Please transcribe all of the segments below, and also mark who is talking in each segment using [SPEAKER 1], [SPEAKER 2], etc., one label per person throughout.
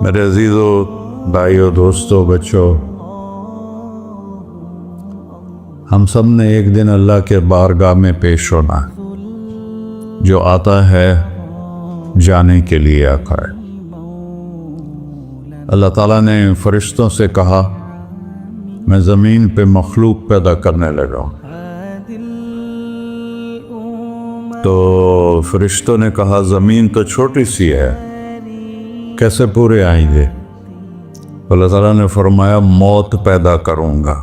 [SPEAKER 1] میرے عزیزو، بھائیو، دوستو، بچوں، ہم سب نے ایک دن اللہ کے بارگاہ میں پیش ہونا ہے۔ جو آتا ہے جانے کے لیے آتا ہے۔ اللہ تعالیٰ نے فرشتوں سے کہا میں زمین پہ مخلوق پیدا کرنے لگا ہوں۔ تو فرشتوں نے کہا زمین تو چھوٹی سی ہے، کیسے پورے آئیں گے؟ اللہ تعالیٰ نے فرمایا موت پیدا کروں گا،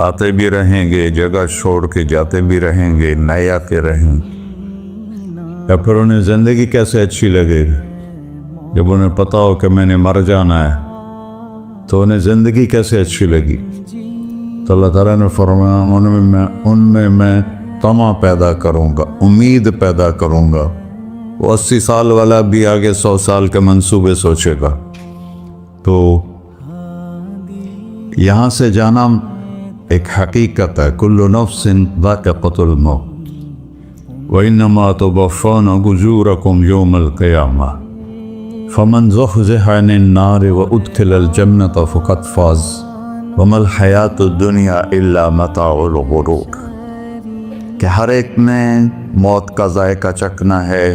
[SPEAKER 1] آتے بھی رہیں گے، جگہ چھوڑ کے جاتے بھی رہیں گے، نئے آتے رہیں گے۔ یا پھر انہیں زندگی کیسے اچھی لگے گی جب انہیں پتا ہو کہ میں نے مر جانا ہے؟ تو انہیں زندگی کیسے اچھی لگی؟ تو اللہ تعالیٰ نے فرمایا ان میں میں طمع پیدا کروں گا، امید پیدا کروں گا۔ وہ 80 سال والا بھی آگے 100 سال کے منصوبے سوچے گا۔ تو یہاں سے جانا ایک حقیقت ہے، کل نفس ذائقۃ الموت وانما توفون اجورکم یوم القیامہ فمن زحزح عن النار وادخل الجنۃ فقد فاز وما الحیاۃ الدنیا الا متاع الغرور۔ کہ ہر ایک نے موت کا ذائقہ چکھنا ہے۔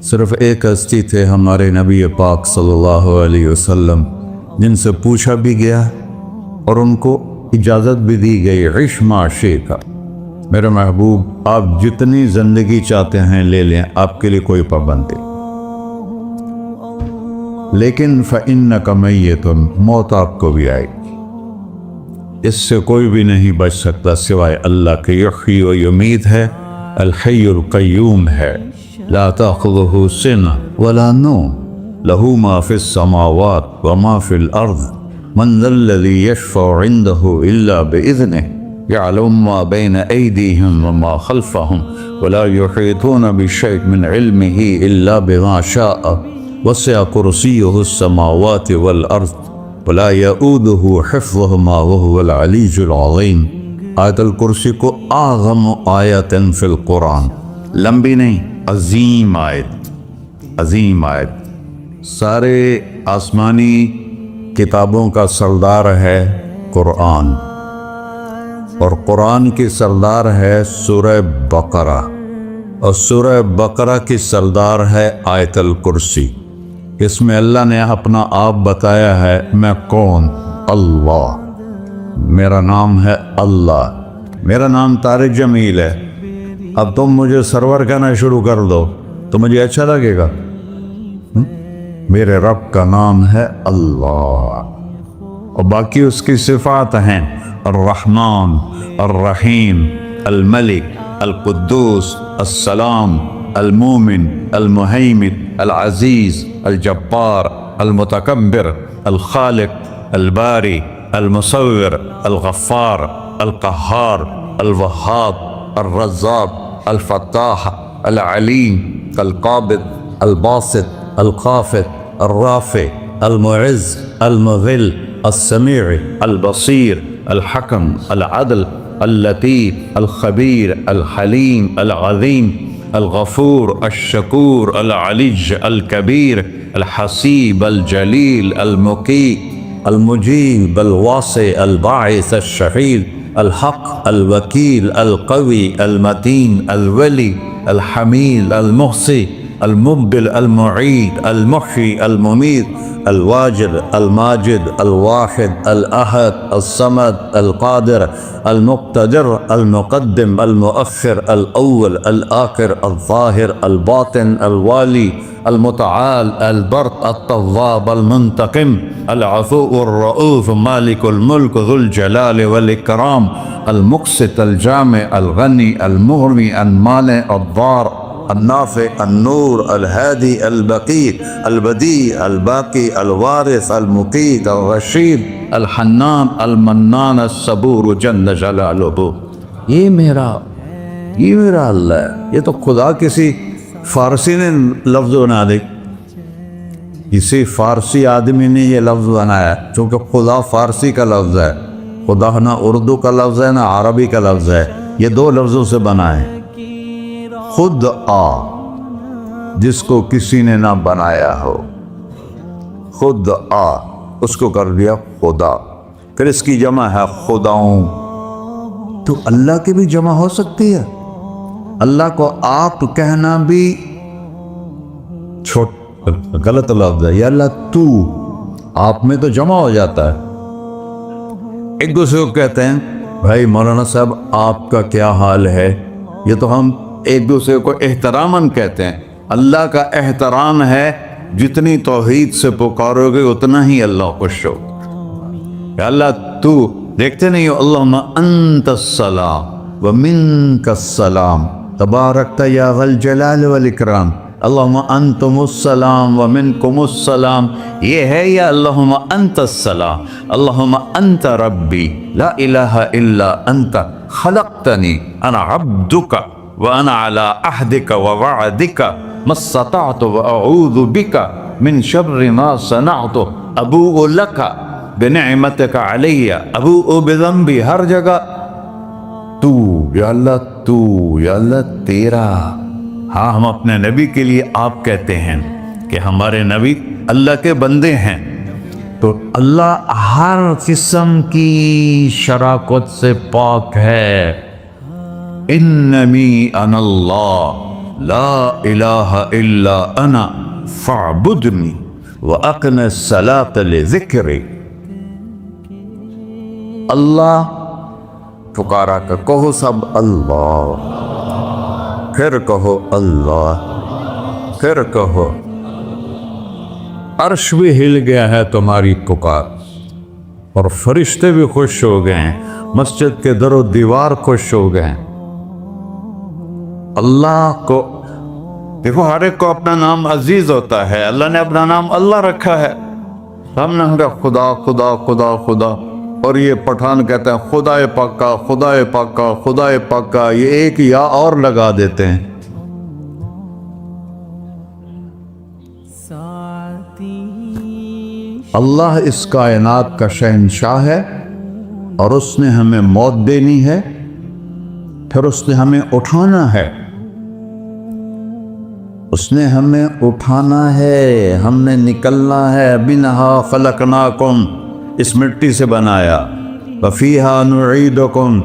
[SPEAKER 1] صرف ایک ہستی تھے ہمارے نبی پاک صلی اللہ علیہ وسلم، جن سے پوچھا بھی گیا اور ان کو اجازت بھی دی گئی، عش ما شئت، میرے محبوب آپ جتنی زندگی چاہتے ہیں لے لیں، آپ کے لیے کوئی پابندی، لیکن فإنک میت، موت آپ کو بھی آئے گی۔ اس سے کوئی بھی نہیں بچ سکتا سوائے اللہ کے۔ یحیی و یمیت ہے، الحی القیوم ہے، لا تأخذہ سنہ ولا نوم، لہ ما فی السماوات وما فی الارض، من ذا الذی یشفع عنده الا بإذنہ، یعلم ما بین ایدیہم وما خلفہم، ولا یحیطون بشیء من علمہ الا بما شاء، وسع کرسیہ السماوات والارض، ولا یؤودہ حفظہما وہو العلی العظیم۔ آیت الکرسی کو اعظم آیت فی القرآن، لمبی نہیں، عظیم آیت، عظیم آیت۔ سارے آسمانی کتابوں کا سردار ہے قرآن، اور قرآن کی سردار ہے سورہ بقرہ، اور سورہ بقرہ کی سردار ہے آیت الکرسی۔ اس میں اللہ نے اپنا آپ بتایا ہے، میں کون؟ اللہ، میرا نام ہے اللہ، میرا نام طارق جمیل ہے۔ اب تم مجھے سرور کہنا شروع کر دو تو مجھے اچھا لگے گا؟ میرے رب کا نام ہے اللہ، اور باقی اس کی صفات ہیں الرحمن، الرحیم، الملک، القدوس، السلام، المومن، المہیمن، العزیز، الجبار، المتکبر، الخالق، الباری، المصور، الغفار، القہار، الوہاب، الرزاق، الفتاح، العلیم، القابض، الباسط، الخافض، الرافع، المعز، المذل، السمیع، البصیر، الحکم، العدل، اللطیف، الخبیر، الحلیم، العظیم، الغفور، الشکور، العلی، الکبیر، الحسیب، الجلیل، المقیت، المجیب، الواسع، الباعث، الشہید، الحق، الوکیل، القوی، المتین، الولی، الحمید، المحصی، المبدل، المعید، المحیی، الممیت، الواجد، الماجد، الواحد، الأحد، الصمد، القادر، المقتدر، المقدم، المؤخر، الأول، الآخر، الظاهر، الباطن، الوالي، المتعال، البر، التواب، المنتقم، العفو، الرؤوف، مالك الملك، ذو الجلال والإكرام، المقسط، الجامع، الغني، المغني، المانع، الضار، النافع، النور، الهادي، البقيع، البديع، الباقي، الوارث، المقيت، الرشيد، الحنان، المنان، الصبور جل جلالہ۔ یہ میرا اللہ ہے۔ یہ تو خدا کسی فارسی نے لفظ بنا دی، کسی فارسی آدمی نے یہ لفظ بنایا، چونکہ خدا فارسی کا لفظ ہے، خدا نہ اردو کا لفظ ہے نہ عربی کا لفظ ہے، یہ دو لفظوں سے بنا ہے۔ خود آ، جس کو کسی نے نہ بنایا ہو، خود آ، اس کو کر دیا خدا، پھر اس کی جمع ہے خداؤں، تو اللہ کی بھی جمع ہو سکتی ہے؟ اللہ کو آپ کہنا بھی غلط لفظ ہے، یا اللہ تو، آپ میں تو جمع ہو جاتا ہے۔ ایک دوسرے کو کہتے ہیں بھائی مولانا صاحب آپ کا کیا حال ہے، یہ تو ہم ایک دوسرے کو احتراماً کہتے ہیں۔ اللہ کا احترام ہے جتنی توحید سے پکارو گے اتنا ہی اللہ خوش ہو۔ یا اللہ تو، دیکھتے نہیں ہو اللہم انت السلام ومنک السلام تبارکت یا ذا الجلال والاکرام، اللہم انتم السلام ومنکم السلام، یہ ہے یا اللہم انت السلام، اللہم انت ربی لا الہ الا انت خلقتنی انا عبدک وانا علی عہدک ووعدک ما استطعت واعوذ بک من شر ما صنعت ابوء لک بنعمتک علی ابوء بذنبی، ہر جگہ تو، یا اللہ تو، یا اللہ تیرا۔ ہاں ہم اپنے نبی کے لیے آپ کہتے ہیں کہ ہمارے نبی اللہ کے بندے ہیں، تو اللہ ہر قسم کی شراکت سے پاک ہے۔ اننی انا اللہ لا الہ الا انا فاعبدنی واقم الصلاۃ لذکری۔ اللہ پکارا کر کہو سب اللہ، پھر کہو اللہ، پھر کہو۔ عرش بھی ہل گیا ہے تمہاری پکار، اور فرشتے بھی خوش ہو گئے ہیں، مسجد کے در و دیوار خوش ہو گئے ہیں۔ اللہ کو دیکھو، ہر ایک کو اپنا نام عزیز ہوتا ہے، اللہ نے اپنا نام اللہ رکھا ہے، ہم نے کہا خدا خدا خدا خدا، اور یہ پٹھان کہتے ہیں خدا پاکا خدا پاکا خدا پاکا، یہ ایک یا اور لگا دیتے ہیں۔ اللہ اس کائنات کا شہنشاہ ہے، اور اس نے ہمیں موت دینی ہے، پھر اس نے ہمیں اٹھانا ہے، اس نے ہمیں اٹھانا ہے، ہم نے نکلنا ہے۔ منہا خلقناکم، اس مٹی سے بنایا، وفیہا نعیدکم،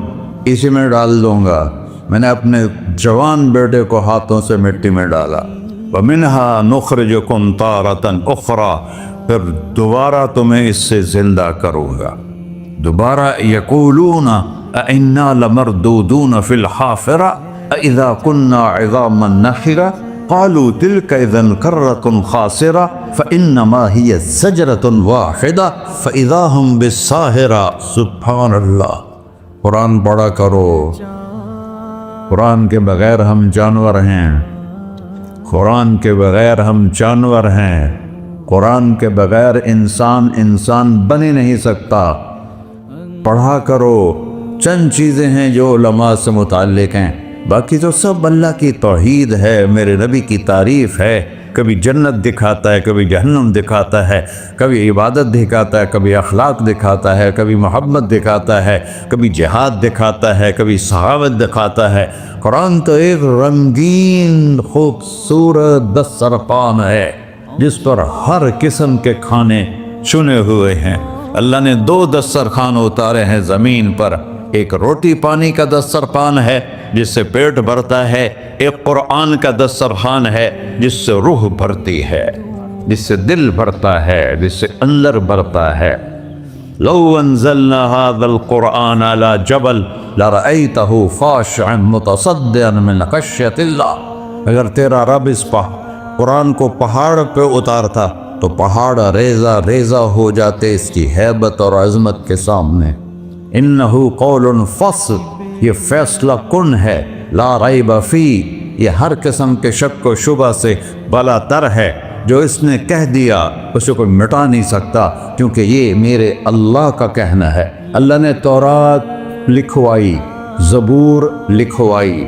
[SPEAKER 1] اسی میں ڈال دوں گا۔ میں نے اپنے جوان بیٹے کو ہاتھوں سے مٹی میں ڈالا۔ ومنہا نخرجکم تارۃ اخری، پھر دوبارہ تمہیں اس سے زندہ کروں گا دوبارہ۔ یقولون اَإِنَّا لَمَرْدُودُونَ فِي الْحَافِرَةِ أَإِذَا كُنَّا عِظَامًا نَخِرَةً قَالُوا تِلْكَ إِذًا كَرَّةٌ خَاسِرَةٌ فَإِنَّمَا هِيَ زَجْرَةٌ وَاحِدَةٌ فَإِذَا هُمْ بِالسَّاهِرَةِ۔ سبحان اللہ، قرآن پڑھا کرو۔ قرآن کے بغیر ہم جانور ہیں، قرآن کے بغیر ہم جانور ہیں، قرآن کے بغیر انسان بن ہی نہیں سکتا۔ پڑھا کرو۔ چند چیزیں ہیں جو علماء سے متعلق ہیں، باقی تو سب اللہ کی توحید ہے، میرے نبی کی تعریف ہے۔ کبھی جنت دکھاتا ہے، کبھی جہنم دکھاتا ہے، کبھی عبادت دکھاتا ہے، کبھی اخلاق دکھاتا ہے، کبھی محبت دکھاتا ہے، کبھی جہاد دکھاتا ہے، کبھی صحابت دکھاتا ہے۔ قرآن تو ایک رنگین خوبصورت دسترخوان ہے جس پر ہر قسم کے کھانے چنے ہوئے ہیں۔ اللہ نے 2 دسترخوان اتارے ہیں زمین پر، ایک روٹی پانی کا دسترخوان ہے جس سے پیٹ بھرتا ہے، ایک قرآن کا دسترخوان ہے جس سے روح بھرتی ہے، جس سے دل بھرتا ہے، جس سے اندر بھرتا ہے۔ لو انزلنا هذا القرآن على جبل لرأيته خاشعا متصدعا من خشية الله، اگر تیرا رب اس قرآن کو پہاڑ پہ اتارتا تو پہاڑ ریزہ ریزہ ہو جاتے اس کی ہیبت اور عظمت کے سامنے۔ انہو قول فصل، یہ فیصلہ کن ہے، لا ریب فی، یہ ہر قسم کے شک و شبہ سے بلا تر ہے۔ جو اس نے کہہ دیا اسے کوئی مٹا نہیں سکتا، کیونکہ یہ میرے اللہ کا کہنا ہے۔ اللہ نے تورات لکھوائی، زبور لکھوائی،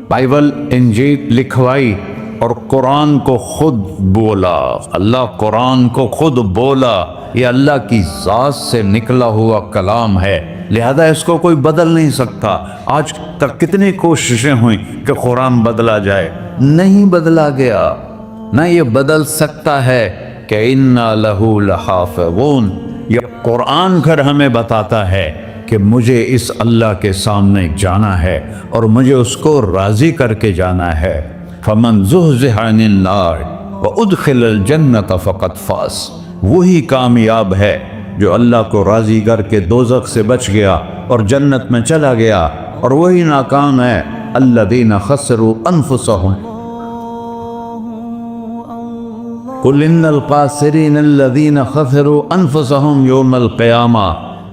[SPEAKER 1] بائبل انجیل لکھوائی، اور قرآن کو خود بولا۔ اللہ قرآن کو خود بولا، یہ اللہ کی ذات سے نکلا ہوا کلام ہے، لہذا اس کو کوئی بدل نہیں سکتا۔ آج تک کتنی کوششیں ہوئیں کہ قرآن بدلا جائے، نہیں بدلا گیا، نہ یہ بدل سکتا ہے۔ کہ اِنَّا لَهُ لَحَافِظُونَ، یہ قرآن گھر ہمیں بتاتا ہے کہ مجھے اس اللہ کے سامنے جانا ہے اور مجھے اس کو راضی کر کے جانا ہے۔ فَمَنْ زُحْزِحَ عَنِ النَّارِ وَأُدْخِلَ الْجَنَّةَ فَقَدْ فَازَ، وہی کامیاب ہے جو اللہ کو راضی کر کے دوزخ سے بچ گیا اور جنت میں چلا گیا، اور وہی ناکام ہے الَّذِينَ خَسِرُوا أَنفُسَهُمْ قُلْ إِنَّ الْخَاسِرِينَ الَّذِينَ خَسِرُوا أَنفُسَهُمْ يَوْمَ الْقِيَامَةِ،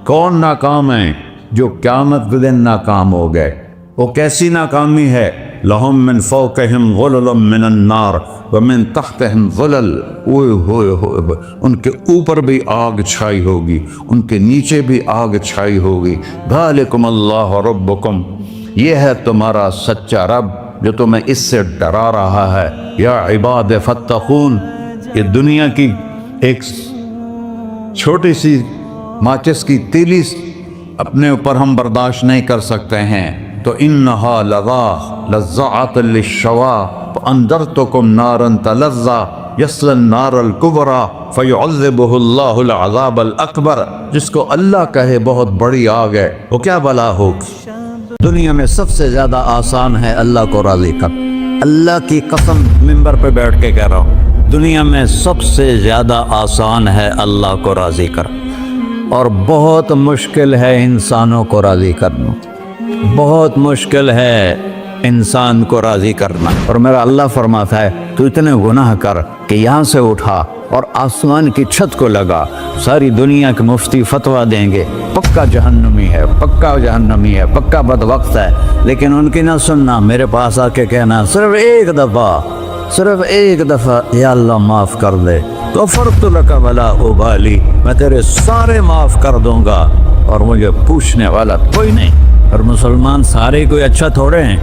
[SPEAKER 1] کون ناکام ہیں؟ جو قیامت کے دن ناکام ہو گئے۔ وہ کیسی ناکامی ہے؟ لَهُم مِّن فَوْقِهِمْ ظُلُلٌ مِّنَ النَّارِ وَمِن تَحْتِهِمْ ظُلَلٌ، ہوئے ان کے اوپر بھی آگ چھائی ہوگی، ان کے نیچے بھی آگ چھائی ہوگی۔ ذَلِكُمُ اللَّهُ رَبُّكُمْ، یہ ہے تمہارا سچا رب جو تمہیں اس سے ڈرا رہا ہے۔ یا عباد فاتقون، یہ دنیا کی ایک چھوٹی سی ماچس کی تیلی اپنے اوپر ہم برداشت نہیں کر سکتے ہیں، تو انہا لَذَّاعَةٌ لِلشَّوَىٰ فَأَنذَرْتُكُمْ نَارًا تَلَظَّىٰ يَصْلَى النَّارَ الْكُبْرَىٰ فَيُعَذِّبُهُ اللَّهُ الْعَذَابَ الْأَكْبَرَ، جس کو اللہ کہے بہت بڑی آگ ہے، وہ کیا بلا ہوگی۔ دنیا میں سب سے زیادہ آسان ہے اللہ کو راضی کر، اللہ کی قسم منبر پہ بیٹھ کے کہہ رہا ہوں، دنیا میں سب سے زیادہ آسان ہے اللہ کو راضی کر، اور بہت مشکل ہے انسانوں کو راضی کرنا، بہت مشکل ہے انسان کو راضی کرنا۔ اور میرا اللہ فرماتا ہے تو اتنے گناہ کر کہ یہاں سے اٹھا اور آسمان کی چھت کو لگا، ساری دنیا کے مفتی فتویٰ دیں گے پکا جہنمی ہے، پکا جہنمی ہے، پکا بدبخت ہے، لیکن ان کی نہ سننا، میرے پاس آ کے کہنا صرف ایک دفعہ یا اللہ معاف کر دے، غفرت لک ولا ابالی، میں تیرے سارے معاف کر دوں گا اور مجھے پوچھنے والا کوئی نہیں۔ اور مسلمان سارے کوئی اچھا تھوڑے ہیں،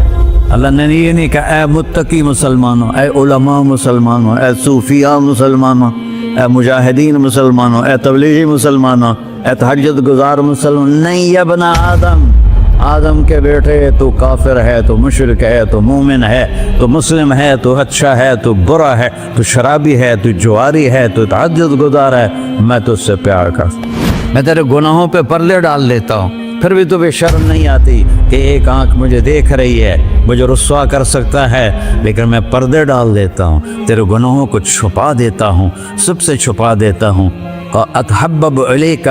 [SPEAKER 1] اللہ نے یہ نہیں کہا اے متقی مسلمانوں، اے علماء مسلمانوں، اے صوفیاء مسلمانوں، اے مجاہدین مسلمانوں، اے تبلیغی مسلمانوں، اے تہجد گزار مسلمان، نہیں یا ابن آدم کے بیٹے، تو کافر ہے، تو مشرک ہے، تو مومن ہے، تو مسلم ہے، تو اچھا ہے، تو برا ہے، تو شرابی ہے، تو جواری ہے، تو تہجد گزار ہے، میں تجھ سے پیار کرتا ہوں، میں تیرے گناہوں پہ پردے ڈال دیتا ہوں، پھر بھی تمہیں شرم نہیں آتی کہ ایک آنکھ مجھے دیکھ رہی ہے، مجھے رسوا کر سکتا ہے، لیکن میں پردے ڈال دیتا ہوں، تیرے گناہوں کو چھپا دیتا ہوں، سب سے چھپا دیتا ہوں۔ وَأَتْحَبَّبُ عَلَيْكَ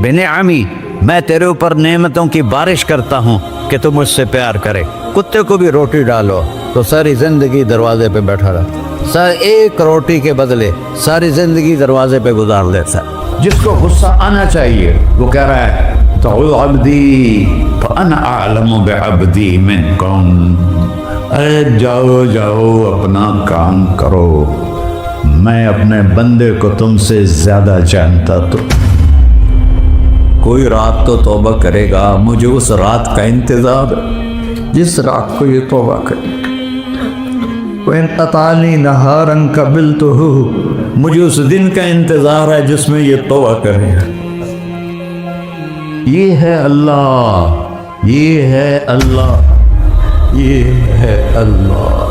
[SPEAKER 1] بِنِعَمِي، میں تیرے اوپر نعمتوں کی بارش کرتا ہوں کہ تم مجھ سے پیار کرے۔ کتے کو بھی روٹی ڈالو تو ساری زندگی دروازے پہ بیٹھا رہتا، ایک روٹی کے بدلے ساری زندگی دروازے پہ گزار دیتا ہے۔ جس کو غصہ آنا چاہیے وہ کہہ رہا ہے تو عبدی فانا اعلم بعبدی منکم، ارے جاؤ اپنا کام کرو، میں اپنے بندے کو تم سے زیادہ جانتا۔ تو کوئی رات تو توبہ کرے گا، مجھے اس رات کا انتظار جس رات کو یہ توبہ کرے۔ وَإِنْ قَطَعَنِي نَهَارًا قَبِلْتُهُ، مجھے اس دن کا انتظار ہے جس میں یہ توبہ کرے گا۔ یہ ہے اللہ، یہ ہے اللہ، یہ ہے اللہ۔